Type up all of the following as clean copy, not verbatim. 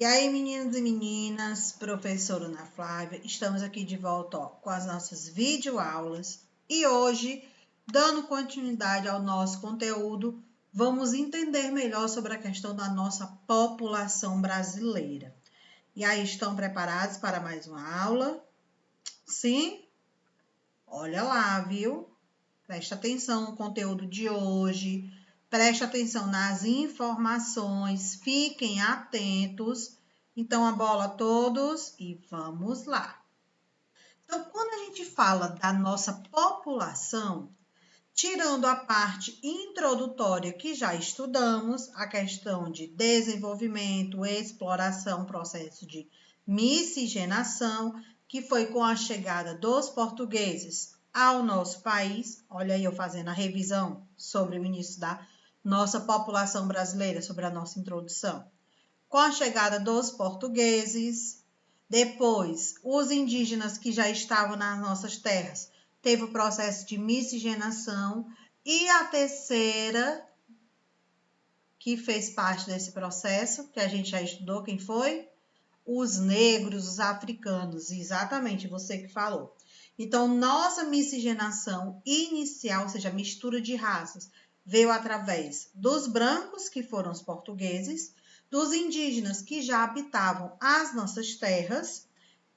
E aí, meninos e meninas, professora Ana Flávia, estamos aqui de volta com as nossas videoaulas e hoje, dando continuidade ao nosso conteúdo, vamos entender melhor sobre a questão da nossa população brasileira. E aí, estão preparados para mais uma aula? Sim? Olha lá, viu? Preste atenção no conteúdo de hoje, preste atenção nas informações, fiquem atentos. Então, a bola a todos e vamos lá. Então, quando a gente fala da nossa população, tirando a parte introdutória que já estudamos, a questão de desenvolvimento, exploração, processo de miscigenação, que foi com a chegada dos portugueses ao nosso país. Olha aí eu fazendo a revisão sobre o início da nossa população brasileira, sobre a nossa introdução. Com a chegada dos portugueses, depois os indígenas que já estavam nas nossas terras, teve o processo de miscigenação, e a terceira, que fez parte desse processo, que a gente já estudou, quem foi? Os negros, os africanos, exatamente, você que falou. Então, nossa miscigenação inicial, ou seja, a mistura de raças, veio através dos brancos, que foram os portugueses, dos indígenas que já habitavam as nossas terras,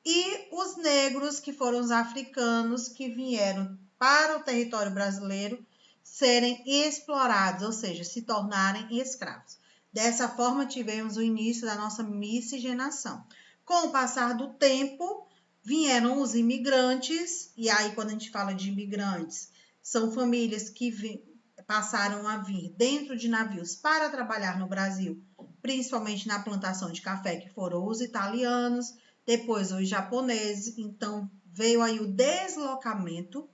e os negros, que foram os africanos que vieram para o território brasileiro serem explorados, ou seja, se tornarem escravos. Dessa forma, tivemos o início da nossa miscigenação. Com o passar do tempo, vieram os imigrantes, e aí quando a gente fala de imigrantes, são famílias que passaram a vir dentro de navios para trabalhar no Brasil, principalmente na plantação de café, que foram os italianos, depois os japoneses. Então veio aí o deslocamento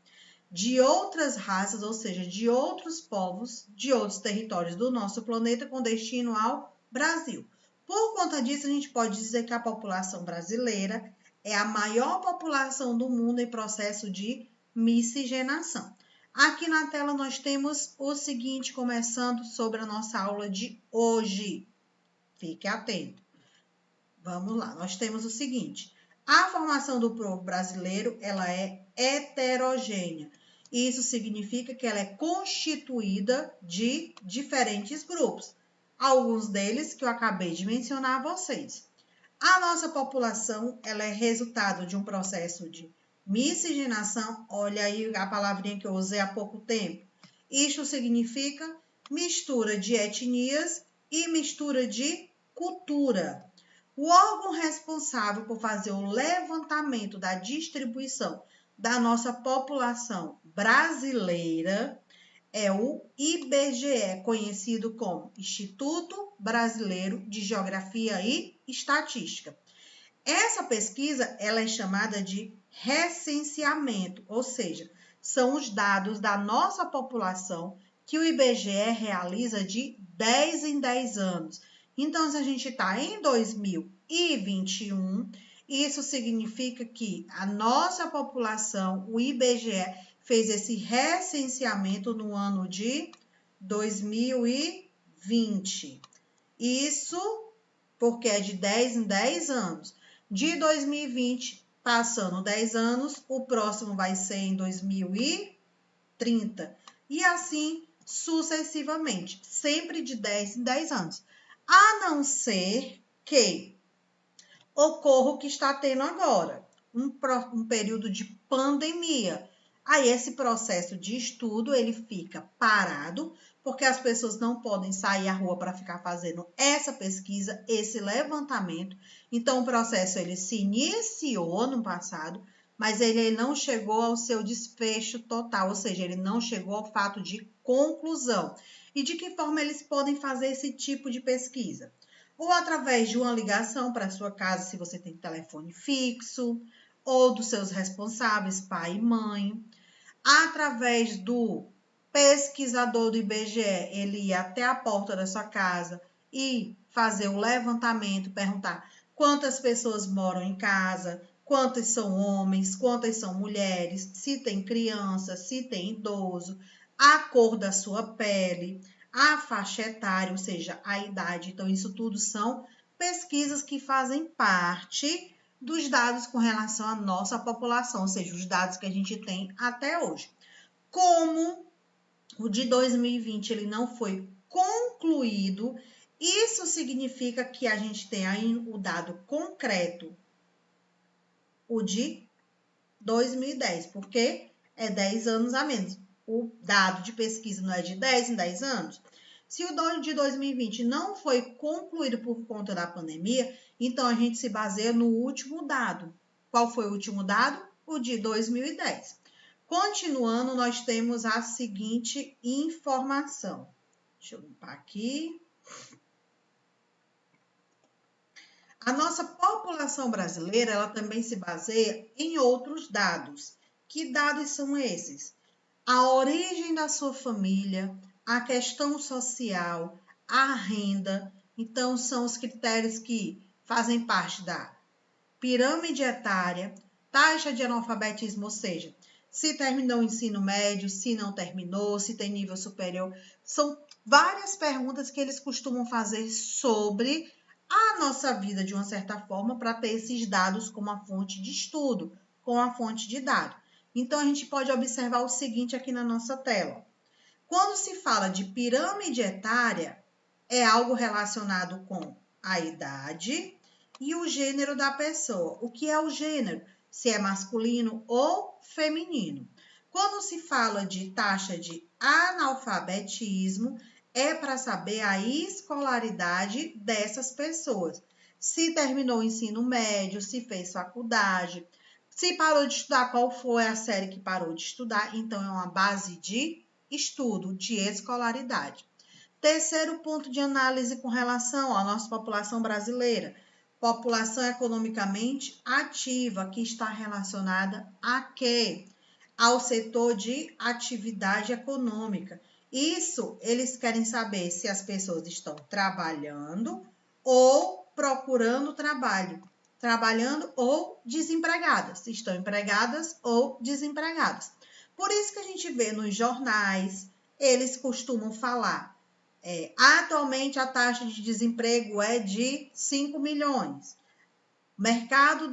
de outras raças, ou seja, de outros povos, de outros territórios do nosso planeta com destino ao Brasil. Por conta disso, a gente pode dizer que a população brasileira é a maior população do mundo em processo de miscigenação. Aqui na tela nós temos o seguinte, começando sobre a nossa aula de hoje. Fique atento. Vamos lá, nós temos o seguinte: a formação do povo brasileiro, ela é heterogênea. Isso significa que ela é constituída de diferentes grupos. Alguns deles que eu acabei de mencionar a vocês. A nossa população, ela é resultado de um processo de miscigenação. Olha aí a palavrinha que eu usei há pouco tempo. Isto significa mistura de etnias e mistura de cultura. O órgão responsável por fazer o levantamento da distribuição da nossa população brasileira é o IBGE, conhecido como Instituto Brasileiro de Geografia e Estatística. Essa pesquisa, ela é chamada de recenseamento, ou seja, são os dados da nossa população que o IBGE realiza de 10 em 10 anos. Então, se a gente está em 2021, isso significa que a nossa população, o IBGE, fez esse recenseamento no ano de 2020. Isso porque é de 10 em 10 anos. De 2020, passando 10 anos, o próximo vai ser em 2030. E assim sucessivamente, sempre de 10 em 10 anos. A não ser que ocorra o que está tendo agora, um período de pandemia. Aí esse processo de estudo, ele fica parado, porque as pessoas não podem sair à rua para ficar fazendo essa pesquisa, esse levantamento. Então, o processo, ele se iniciou no passado, mas ele não chegou ao seu desfecho total, ou seja, ele não chegou ao fato de conclusão. E de que forma eles podem fazer esse tipo de pesquisa? Ou através de uma ligação para a sua casa, se você tem telefone fixo, ou dos seus responsáveis, pai e mãe. Através do pesquisador do IBGE, ele ir até a porta da sua casa e fazer o levantamento, perguntar quantas pessoas moram em casa, quantas são homens, quantas são mulheres, se tem criança, se tem idoso, a cor da sua pele, a faixa etária, ou seja, a idade. Então, isso tudo são pesquisas que fazem parte dos dados com relação à nossa população, ou seja, os dados que a gente tem até hoje. Como o de 2020 ele não foi concluído, isso significa que a gente tem aí o dado concreto, o de 2010, porque é 10 anos a menos. O dado de pesquisa não é de 10 em 10 anos? Se o dado de 2020 não foi concluído por conta da pandemia, então a gente se baseia no último dado. Qual foi o último dado? O de 2010. Continuando, nós temos a seguinte informação. Deixa eu limpar aqui. A nossa população brasileira, ela também se baseia em outros dados. Que dados são esses? A origem da sua família, a questão social, a renda. Então, são os critérios que fazem parte da pirâmide etária, taxa de analfabetismo, ou seja, se terminou o ensino médio, se não terminou, se tem nível superior. São várias perguntas que eles costumam fazer sobre a nossa vida de uma certa forma para ter esses dados como a fonte de estudo, como a fonte de dado. Então, a gente pode observar o seguinte aqui na nossa tela. Quando se fala de pirâmide etária, é algo relacionado com a idade e o gênero da pessoa. O que é o gênero? Se é masculino ou feminino. Quando se fala de taxa de analfabetismo, é para saber a escolaridade dessas pessoas. Se terminou o ensino médio, se fez faculdade, se parou de estudar, qual foi a série que parou de estudar. Então, é uma base de estudo, de escolaridade. Terceiro ponto de análise com relação à nossa população brasileira. População economicamente ativa, que está relacionada a quê? Ao setor de atividade econômica. Isso, eles querem saber se as pessoas estão trabalhando ou procurando trabalho. Trabalhando ou desempregadas. Se estão empregadas ou desempregadas. Por isso que a gente vê nos jornais, eles costumam falar, atualmente a taxa de desemprego é de 5 milhões. Mercado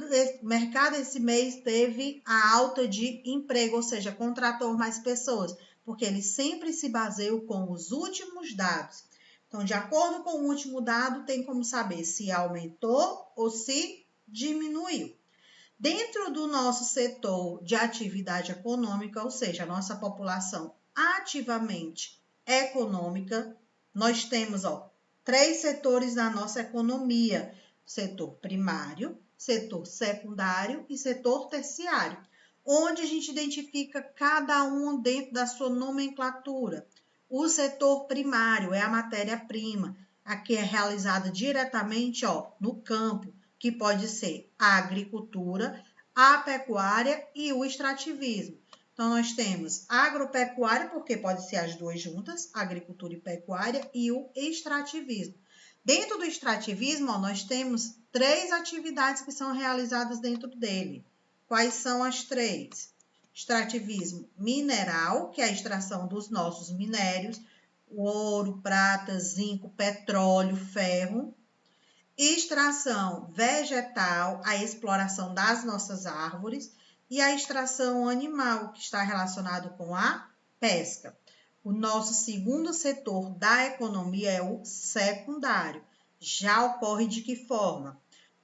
esse mês teve a alta de emprego, ou seja, contratou mais pessoas, porque eles sempre se baseiam com os últimos dados. Então, de acordo com o último dado, tem como saber se aumentou ou se diminuiu. Dentro do nosso setor de atividade econômica, ou seja, a nossa população ativamente econômica, nós temos 3 setores na nossa economia: setor primário, setor secundário e setor terciário, onde a gente identifica cada um dentro da sua nomenclatura. O setor primário é a matéria-prima, a que é realizada diretamente no campo, que pode ser a agricultura, a pecuária e o extrativismo. Então, nós temos a agropecuária, porque pode ser as duas juntas, agricultura e pecuária, e o extrativismo. Dentro do extrativismo, nós temos 3 atividades que são realizadas dentro dele. Quais são as 3? Extrativismo mineral, que é a extração dos nossos minérios, o ouro, prata, zinco, petróleo, ferro. Extração vegetal, a exploração das nossas árvores, e a extração animal, que está relacionado com a pesca. O nosso segundo setor da economia é o secundário. Já ocorre de que forma?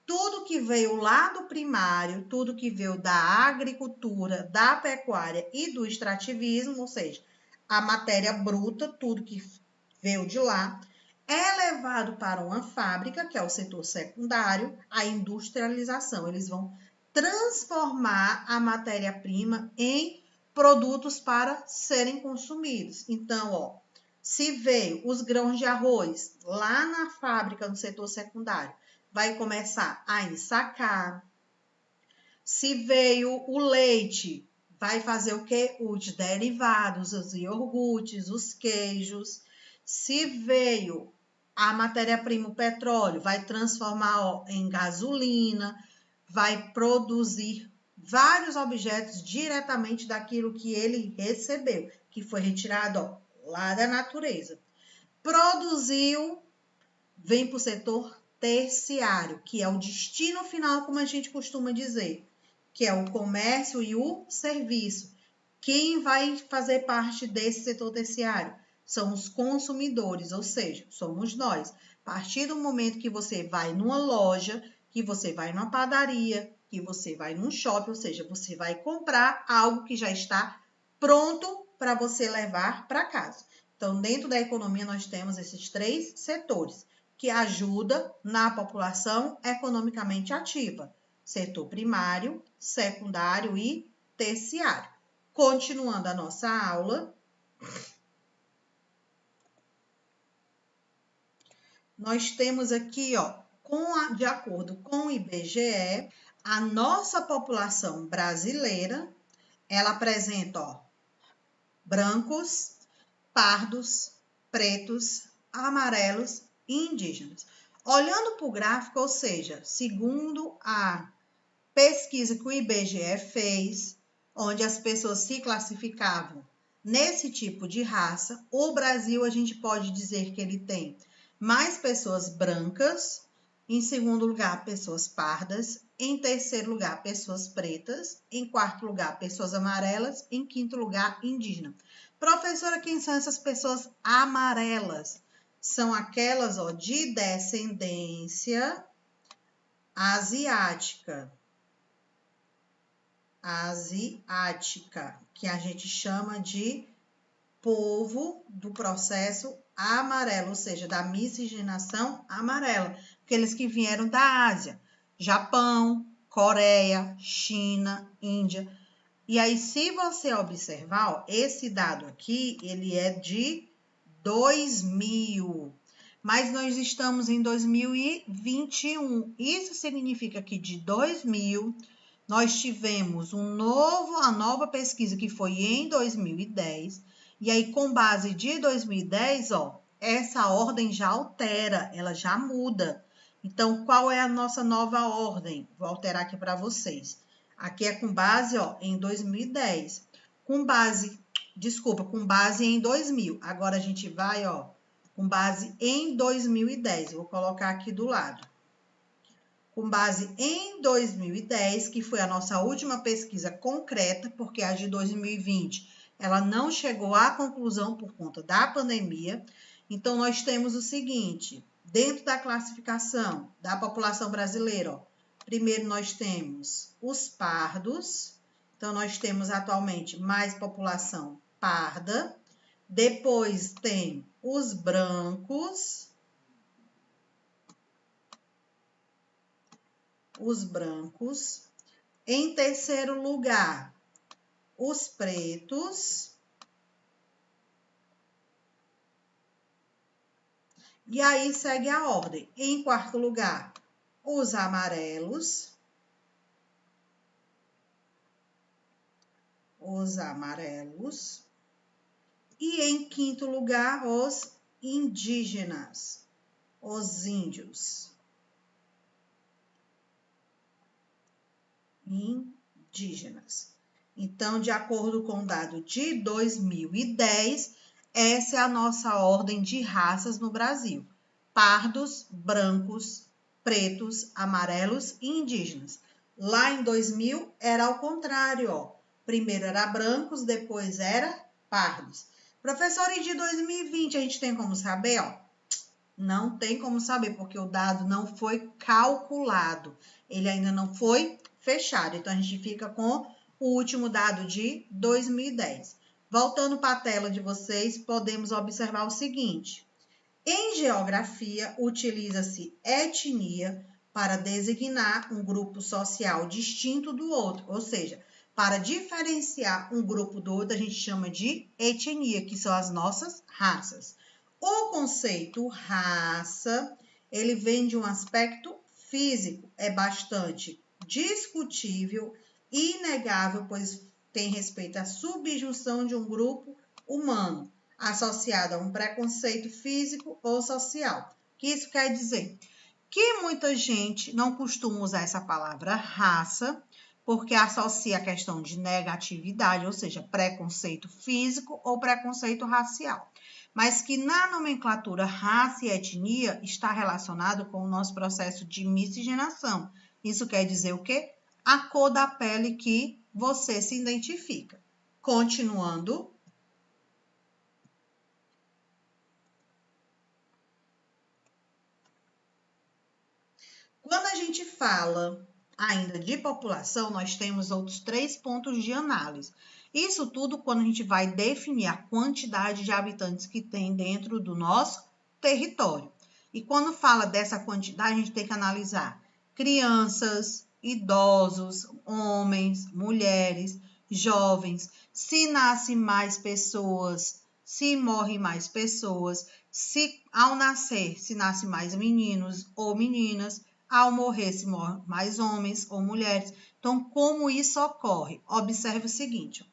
Tudo que veio lá do primário, tudo que veio da agricultura, da pecuária e do extrativismo, ou seja, a matéria bruta, tudo que veio de lá, é levado para uma fábrica, que é o setor secundário, a industrialização. Eles vão transformar a matéria-prima em produtos para serem consumidos. Então, se veio os grãos de arroz lá na fábrica, no setor secundário, vai começar a ensacar. Se veio o leite, vai fazer o quê? Os derivados, os iogurtes, os queijos. Se veio a matéria-prima, o petróleo, vai transformar em gasolina, vai produzir vários objetos diretamente daquilo que ele recebeu, que foi retirado lá da natureza. Produziu, vem para o setor terciário, que é o destino final, como a gente costuma dizer, que é o comércio e o serviço. Quem vai fazer parte desse setor terciário? São os consumidores, ou seja, somos nós. A partir do momento que você vai numa loja, que você vai numa padaria, que você vai num shopping, ou seja, você vai comprar algo que já está pronto para você levar para casa. Então, dentro da economia, nós temos esses 3 setores que ajudam na população economicamente ativa: setor primário, secundário e terciário. Continuando a nossa aula, nós temos aqui, ó, de acordo com o IBGE, a nossa população brasileira, ela apresenta, ó, brancos, pardos, pretos, amarelos e indígenas. Olhando para o gráfico, ou seja, segundo a pesquisa que o IBGE fez, onde as pessoas se classificavam nesse tipo de raça, o Brasil, a gente pode dizer que ele tem mais pessoas brancas, em segundo lugar, pessoas pardas, em terceiro lugar, pessoas pretas, em quarto lugar, pessoas amarelas, em quinto lugar, indígena. Professora, quem são essas pessoas amarelas? São aquelas, ó, de descendência asiática, que a gente chama de povo do processo amarelo, ou seja, da miscigenação amarela, aqueles que vieram da Ásia, Japão, Coreia, China, Índia. E aí, se você observar, ó, esse dado aqui, ele é de 2000, mas nós estamos em 2021. Isso significa que de 2000 nós tivemos a nova pesquisa que foi em 2010, e aí com base de 2010, ó, essa ordem já altera, ela já muda. Então, qual é a nossa nova ordem? Vou alterar aqui para vocês. Aqui é com base, ó, em 2010. Com base em 2000. Agora a gente vai, ó, com base em 2010. Vou colocar aqui do lado. Com base em 2010, que foi a nossa última pesquisa concreta, porque a de 2020 ela não chegou à conclusão por conta da pandemia. Então, nós temos o seguinte, dentro da classificação da população brasileira, ó, primeiro nós temos os pardos, então nós temos atualmente mais população parda, depois tem os brancos, em terceiro lugar, os pretos, e aí segue a ordem. Em quarto lugar, os amarelos, e em quinto lugar, os indígenas, os índios. Então, de acordo com o dado de 2010, essa é a nossa ordem de raças no Brasil: pardos, brancos, pretos, amarelos e indígenas. Lá em 2000 era ao contrário, ó. Primeiro era brancos, depois era pardos. Professor, e de 2020 a gente tem como saber, ó? Não tem como saber, porque o dado não foi calculado. Ele ainda não foi fechado. Então, a gente fica com o último dado de 2010. Voltando para a tela de vocês, podemos observar o seguinte. Em geografia, utiliza-se etnia para designar um grupo social distinto do outro. Ou seja, para diferenciar um grupo do outro, a gente chama de etnia, que são as nossas raças. O conceito raça, ele vem de um aspecto físico, é bastante discutível e inegável, pois tem respeito à subjunção de um grupo humano, associado a um preconceito físico ou social. O que isso quer dizer? Que muita gente não costuma usar essa palavra raça, porque associa a questão de negatividade, ou seja, preconceito físico ou preconceito racial. mas que na nomenclatura raça e etnia está relacionado com o nosso processo de miscigenação. Isso quer dizer o quê? A cor da pele que você se identifica. Continuando. Quando a gente fala ainda de população, nós temos outros 3 pontos de análise. Isso tudo quando a gente vai definir a quantidade de habitantes que tem dentro do nosso território. E quando fala dessa quantidade, a gente tem que analisar crianças, idosos, homens, mulheres, jovens, se nascem mais pessoas, se morrem mais pessoas, se ao nascer se nascem mais meninos ou meninas, ao morrer se morrem mais homens ou mulheres. Então, como isso ocorre? Observe o seguinte.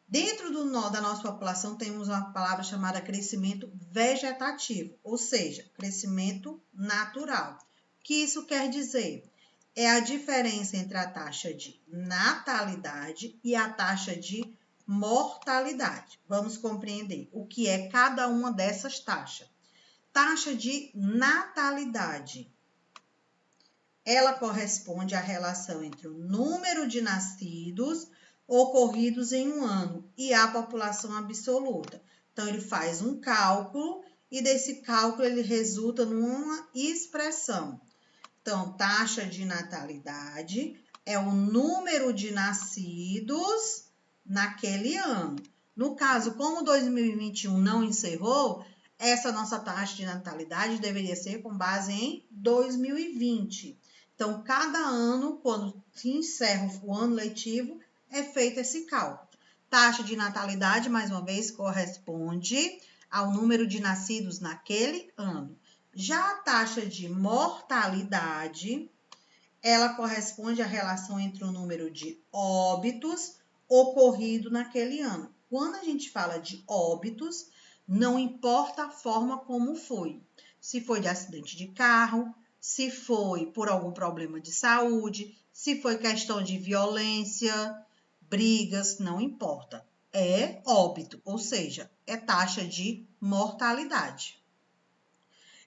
Dentro da nossa população temos uma palavra chamada crescimento vegetativo, ou seja, crescimento natural. O que isso quer dizer? É a diferença entre a taxa de natalidade e a taxa de mortalidade. Vamos compreender o que é cada uma dessas taxas. Taxa de natalidade. Ela corresponde à relação entre o número de nascidos ocorridos em um ano e a população absoluta. Então, ele faz um cálculo e desse cálculo ele resulta numa expressão. Então, taxa de natalidade é o número de nascidos naquele ano. No caso, como 2021 não encerrou, essa nossa taxa de natalidade deveria ser com base em 2020. Então, cada ano, quando se encerra o ano letivo, é feito esse cálculo. Taxa de natalidade, mais uma vez, corresponde ao número de nascidos naquele ano. Já a taxa de mortalidade, ela corresponde à relação entre o número de óbitos ocorrido naquele ano. Quando a gente fala de óbitos, não importa a forma como foi. Se foi de acidente de carro, se foi por algum problema de saúde, se foi questão de violência, brigas, não importa. É óbito, ou seja, é taxa de mortalidade.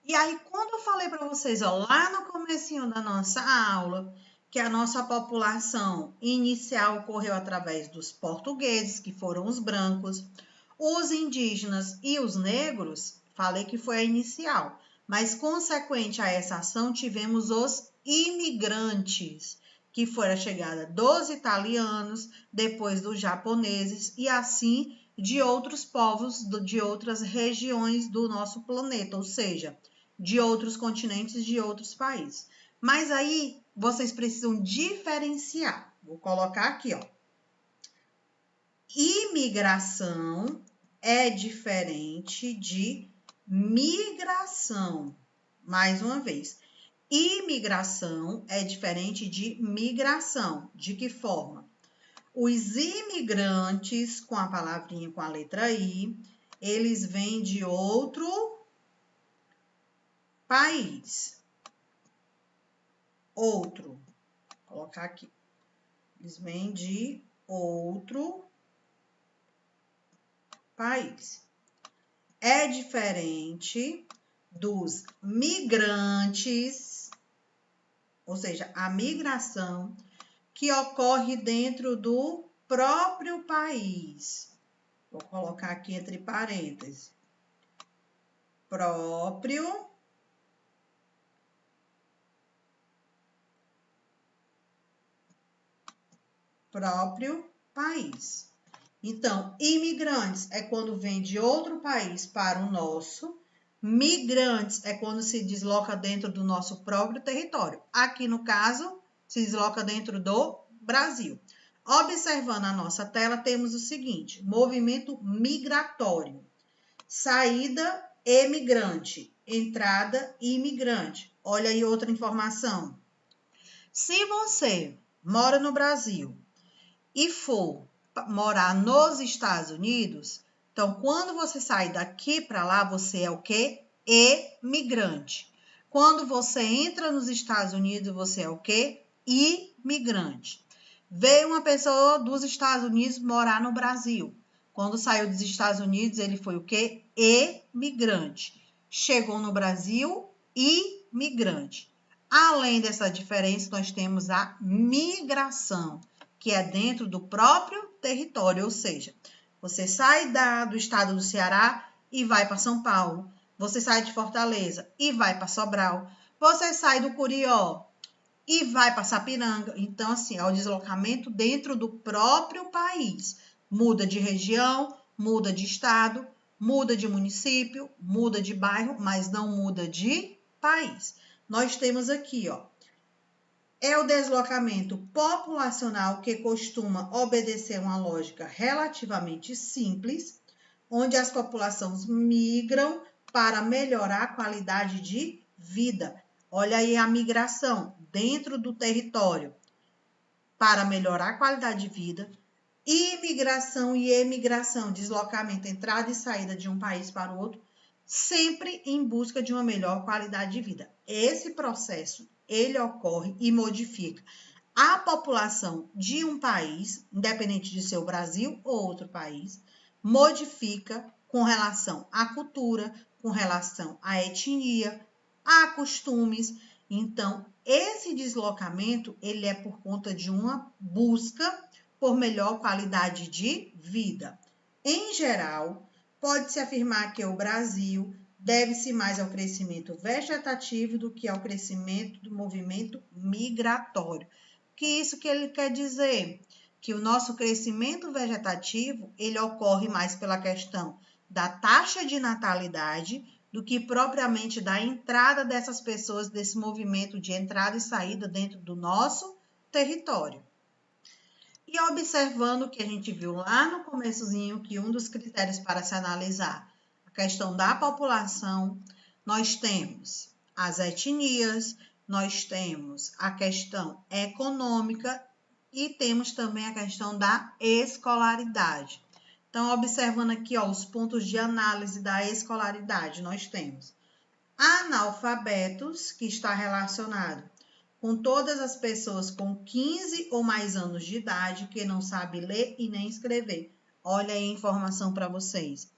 E aí, quando eu falei para vocês, ó, lá no comecinho da nossa aula, que a nossa população inicial ocorreu através dos portugueses, que foram os brancos, os indígenas e os negros, falei que foi a inicial, mas consequente a essa ação tivemos os imigrantes, que foi a chegada dos italianos, depois dos japoneses e assim de outros povos de outras regiões do nosso planeta, ou seja, de outros continentes, de outros países. Mas aí vocês precisam diferenciar. Vou colocar aqui, ó. Imigração é diferente de migração. Mais uma vez. Imigração é diferente de migração. De que forma? Os imigrantes, com a palavrinha com a letra I, eles vêm de outro país. Outro. Vou colocar aqui. Eles vêm de outro país. É diferente dos migrantes, ou seja, a migração que ocorre dentro do próprio país. Vou colocar aqui entre parênteses. Próprio país. Então, imigrantes é quando vem de outro país para o nosso. Migrantes é quando se desloca dentro do nosso próprio território. Aqui, no caso, se desloca dentro do Brasil. Observando a nossa tela, temos o seguinte: movimento migratório. Saída, emigrante. Entrada, imigrante. Olha aí outra informação. Se você mora no Brasil e for morar nos Estados Unidos, então, quando você sai daqui para lá, você é o quê? Emigrante. Quando você entra nos Estados Unidos, você é o quê? Imigrante. Veio uma pessoa dos Estados Unidos morar no Brasil. Quando saiu dos Estados Unidos, ele foi o quê? Emigrante. Chegou no Brasil, imigrante. Além dessa diferença, nós temos a migração, que é dentro do próprio território, ou seja, você sai do estado do Ceará e vai para São Paulo. Você sai de Fortaleza e vai para Sobral. Você sai do Curió e vai para Sapiranga. Então, assim, é o deslocamento dentro do próprio país. Muda de região, muda de estado, muda de município, muda de bairro, mas não muda de país. Nós temos aqui, ó, é o deslocamento populacional que costuma obedecer uma lógica relativamente simples, onde as populações migram para melhorar a qualidade de vida. Olha aí a migração dentro do território para melhorar a qualidade de vida. Imigração e emigração, deslocamento, entrada e saída de um país para o outro, sempre em busca de uma melhor qualidade de vida. Esse processo, ele ocorre e modifica a população de um país, independente de ser o Brasil ou outro país, modifica com relação à cultura, com relação à etnia, a costumes. Então, esse deslocamento, ele é por conta de uma busca por melhor qualidade de vida. Em geral, pode-se afirmar que o Brasil deve-se mais ao crescimento vegetativo do que ao crescimento do movimento migratório. Que isso que ele quer dizer? Que o nosso crescimento vegetativo, ele ocorre mais pela questão da taxa de natalidade do que propriamente da entrada dessas pessoas, desse movimento de entrada e saída dentro do nosso território. E observando o que a gente viu lá no começozinho, que um dos critérios para se analisar a questão da população, nós temos as etnias, nós temos a questão econômica e temos também a questão da escolaridade. Então, observando aqui, ó, os pontos de análise da escolaridade, nós temos analfabetos, que está relacionado com todas as pessoas com 15 ou mais anos de idade que não sabe ler e nem escrever. Olha aí a informação para vocês.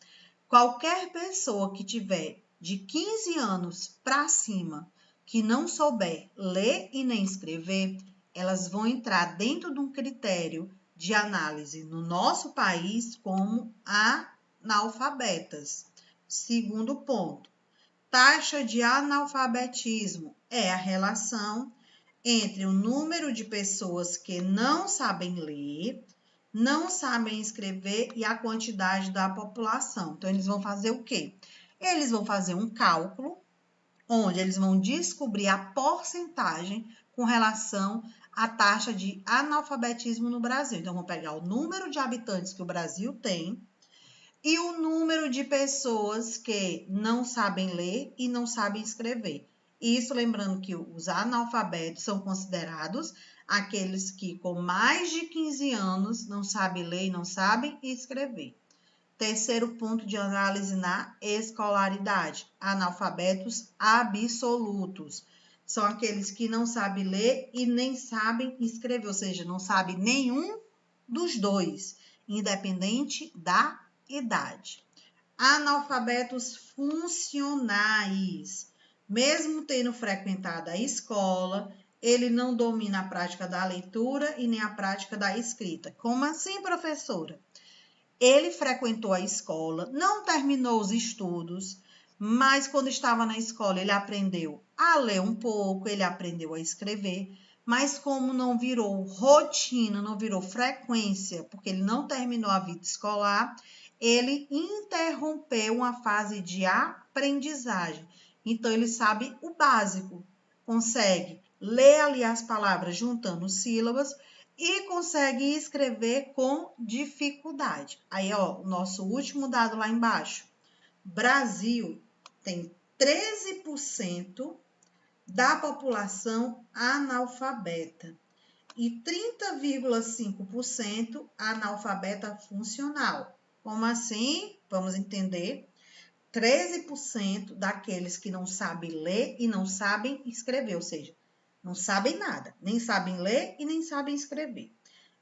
Qualquer pessoa que tiver de 15 anos para cima que não souber ler e nem escrever, elas vão entrar dentro de um critério de análise no nosso país como analfabetas. Segundo ponto, taxa de analfabetismo é a relação entre o número de pessoas que não sabem ler, não sabem escrever e a quantidade da população. Então, eles vão fazer o quê? Eles vão fazer um cálculo, onde eles vão descobrir a porcentagem com relação à taxa de analfabetismo no Brasil. Então, vão pegar o número de habitantes que o Brasil tem e o número de pessoas que não sabem ler e não sabem escrever. Isso lembrando que os analfabetos são considerados aqueles que com mais de 15 anos não sabem ler e não sabem escrever. Terceiro ponto de análise na escolaridade, analfabetos absolutos. São aqueles que não sabem ler e nem sabem escrever, ou seja, não sabem nenhum dos dois, independente da idade. Analfabetos funcionais. Mesmo tendo frequentado a escola, ele não domina a prática da leitura e nem a prática da escrita. Como assim, professora? Ele frequentou a escola, não terminou os estudos, mas quando estava na escola ele aprendeu a ler um pouco, ele aprendeu a escrever, mas como não virou rotina, não virou frequência, porque ele não terminou a vida escolar, ele interrompeu uma fase de aprendizagem. Então, ele sabe o básico, consegue ler ali as palavras juntando sílabas e consegue escrever com dificuldade. Aí, ó, o nosso último dado lá embaixo. Brasil tem 13% da população analfabeta e 30,5% analfabeta funcional. Como assim? Vamos entender. 13% daqueles que não sabem ler e não sabem escrever, ou seja, não sabem nada, nem sabem ler e nem sabem escrever.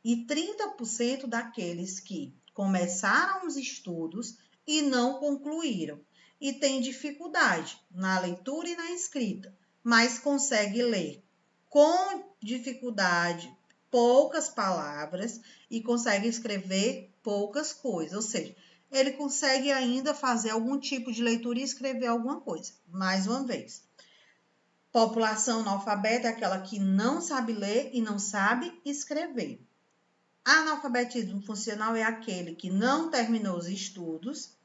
E 30% daqueles que começaram os estudos e não concluíram. E tem dificuldade na leitura e na escrita, mas consegue ler com dificuldade poucas palavras e consegue escrever poucas coisas, ou seja, ele consegue ainda fazer algum tipo de leitura e escrever alguma coisa. Mais uma vez, população analfabeta é aquela que não sabe ler e não sabe escrever. Analfabetismo funcional é aquele que não terminou os estudos,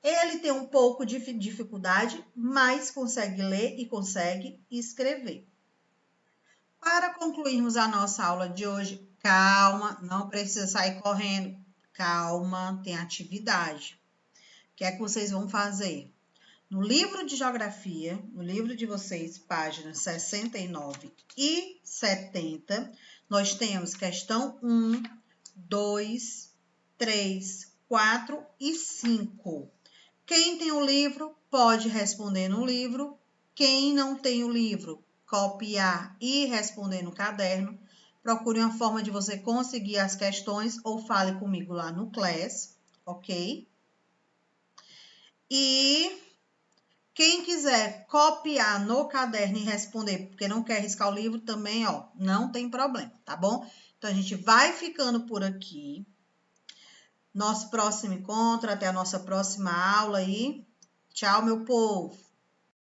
ele tem um pouco de dificuldade, mas consegue ler e consegue escrever. Para concluirmos a nossa aula de hoje, calma, não precisa sair correndo, calma, tem atividade. O que é que vocês vão fazer? No livro de geografia, no livro de vocês, páginas 69 e 70, nós temos questão 1, 2, 3, 4 e 5. Quem tem o livro pode responder no livro. Quem não tem o livro, copiar e responder no caderno. Procure uma forma de você conseguir as questões ou fale comigo lá no Class, ok? E quem quiser copiar no caderno e responder, porque não quer riscar o livro, também, ó, não tem problema, tá bom? Então, a gente vai ficando por aqui. Nosso próximo encontro, até a nossa próxima aula aí. Tchau, meu povo!